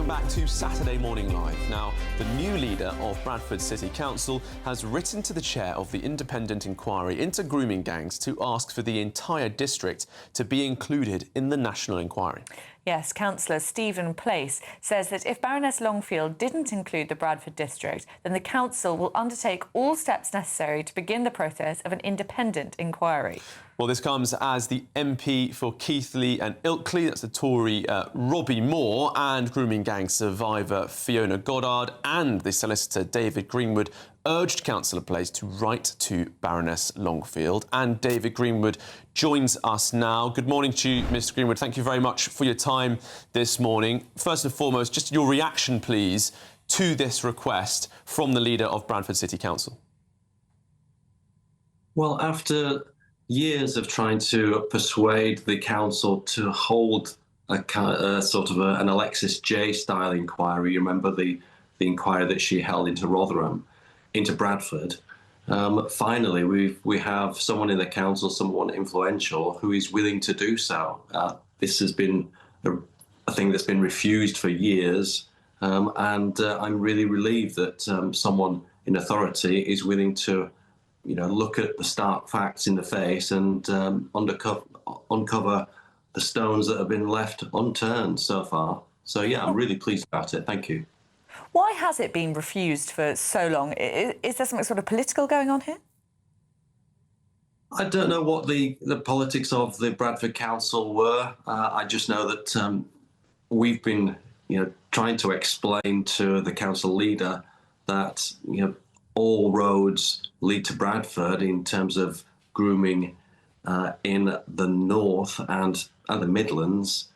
back to Saturday Morning Live. Now, the new leader of Bradford City Council has written to the chair of the independent inquiry into grooming gangs to ask for the entire district to be included in the national inquiry. Yes, Councillor Stephen Place says that if Baroness Longfield didn't include the Bradford district, then the council will undertake all steps necessary to begin the process of an independent inquiry. Well, this comes as the MP for Keighley and Ilkley, that's the Tory Robbie Moore, and grooming gang survivor Fiona Goddard and the solicitor David Greenwood urged Councillor Place to write to Baroness Longfield. And David Greenwood joins us now. Good morning to you, Mr Greenwood. Thank you very much for your time this morning. First and foremost, just your reaction, please, to this request from the leader of Bradford City Council. Well, after years of trying to persuade the council to hold a sort of an Alexis J style inquiry. You remember the inquiry that she held into Rotherham, into Bradford. Finally, we have someone in the council, someone influential, who is willing to do so. This has been a thing that's been refused for years, and I'm really relieved that someone in authority is willing to look at the stark facts in the face and uncover the stones that have been left unturned so far. So, yeah, I'm really pleased about it. Thank you. Why has it been refused for so long? Is there something sort of political going on here? I don't know what the politics of the Bradford Council were. I just know that we've been, trying to explain to the council leader that, all roads lead to Bradford in terms of grooming in the north and the Midlands.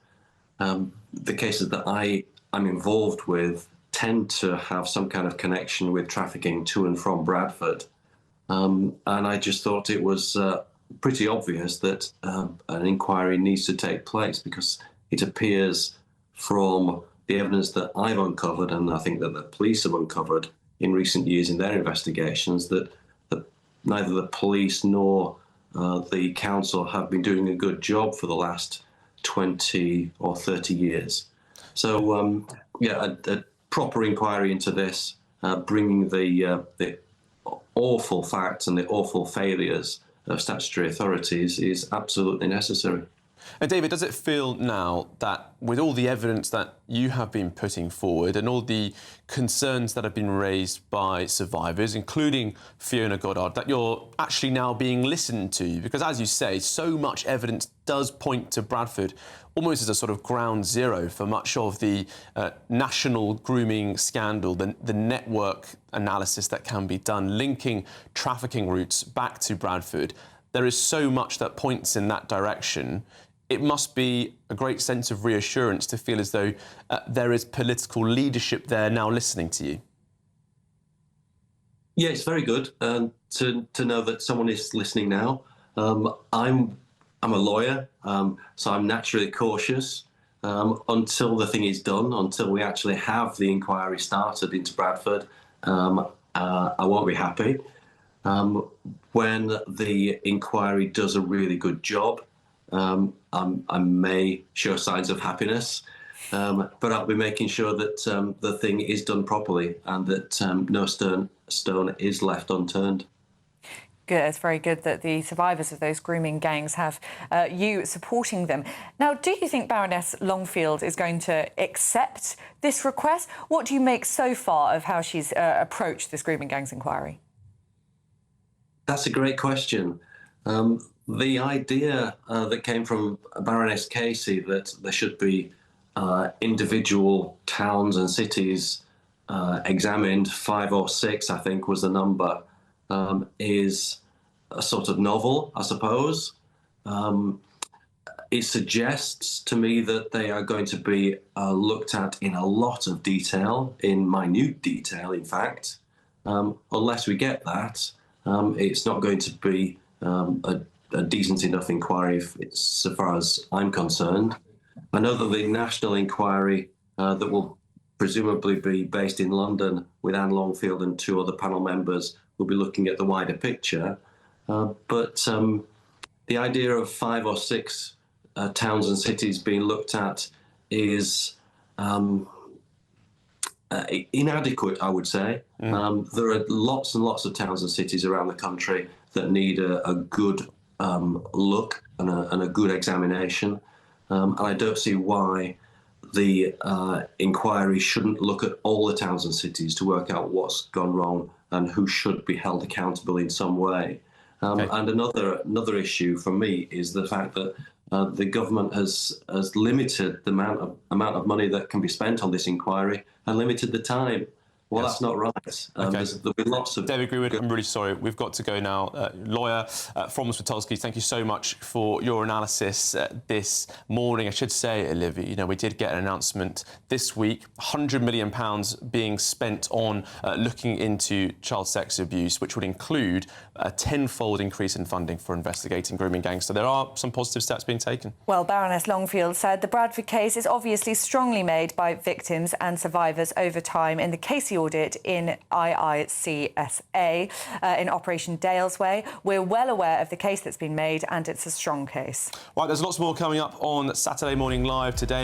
The cases that I'm involved with tend to have some kind of connection with trafficking to and from Bradford. And I just thought it was pretty obvious that an inquiry needs to take place, because it appears from the evidence that I've uncovered, and I think that the police have uncovered in recent years in their investigations, that neither the police nor the council have been doing a good job for the last 20 or 30 years. So, a proper inquiry into this, bringing the awful facts and the awful failures of statutory authorities is absolutely necessary. And David, does it feel now that with all the evidence that you have been putting forward and all the concerns that have been raised by survivors, including Fiona Goddard, that you're actually now being listened to? Because, as you say, so much evidence does point to Bradford almost as a sort of ground zero for much of the national grooming scandal, the network analysis that can be done, linking trafficking routes back to Bradford. There is so much that points in that direction. It must be a great sense of reassurance to feel as though there is political leadership there now listening to you. Yeah, it's very good to know that someone is listening now. I'm a lawyer, so I'm naturally cautious until the thing is done, until we actually have the inquiry started into Bradford. I won't be happy. When the inquiry does a really good job, I may show signs of happiness, but I'll be making sure that the thing is done properly and that no stone is left unturned. Good. It's very good that the survivors of those grooming gangs have you supporting them. Now, do you think Baroness Longfield is going to accept this request? What do you make so far of how she's approached this grooming gangs inquiry? That's a great question. The idea that came from Baroness Casey that there should be individual towns and cities examined, 5 or 6, I think was the number, is a sort of novel, I suppose. It suggests to me that they are going to be looked at in a lot of detail, in minute detail, in fact. Unless we get that, it's not going to be a decent enough inquiry so far as I'm concerned. I know that the national inquiry that will presumably be based in London with Anne Longfield and 2 other panel members will be looking at the wider picture. But the idea of 5 or 6 towns and cities being looked at is inadequate, I would say. There are lots and lots of towns and cities around the country that need a good look and a good examination. And I don't see why the inquiry shouldn't look at all the towns and cities to work out what's gone wrong and who should be held accountable in some way. And another issue for me is the fact that the government has limited the amount of money that can be spent on this inquiry and limited the time. Well, that's not right. There'll be lots of... David Greenwood, I'm really sorry. We've got to go now. Lawyer from Swatowski, thank you so much for your analysis this morning. I should say, Olivia, you know, we did get an announcement this week, £100 million being spent on looking into child sex abuse, which would include a tenfold increase in funding for investigating grooming gangs. So there are some positive steps being taken. Well, Baroness Longfield said the Bradford case is obviously strongly made by victims and survivors over time in the Casey audit in IICSA in Operation Dale's Way. We're well aware of the case that's been made and it's a strong case. Right, there's lots more coming up on Saturday Morning Live today.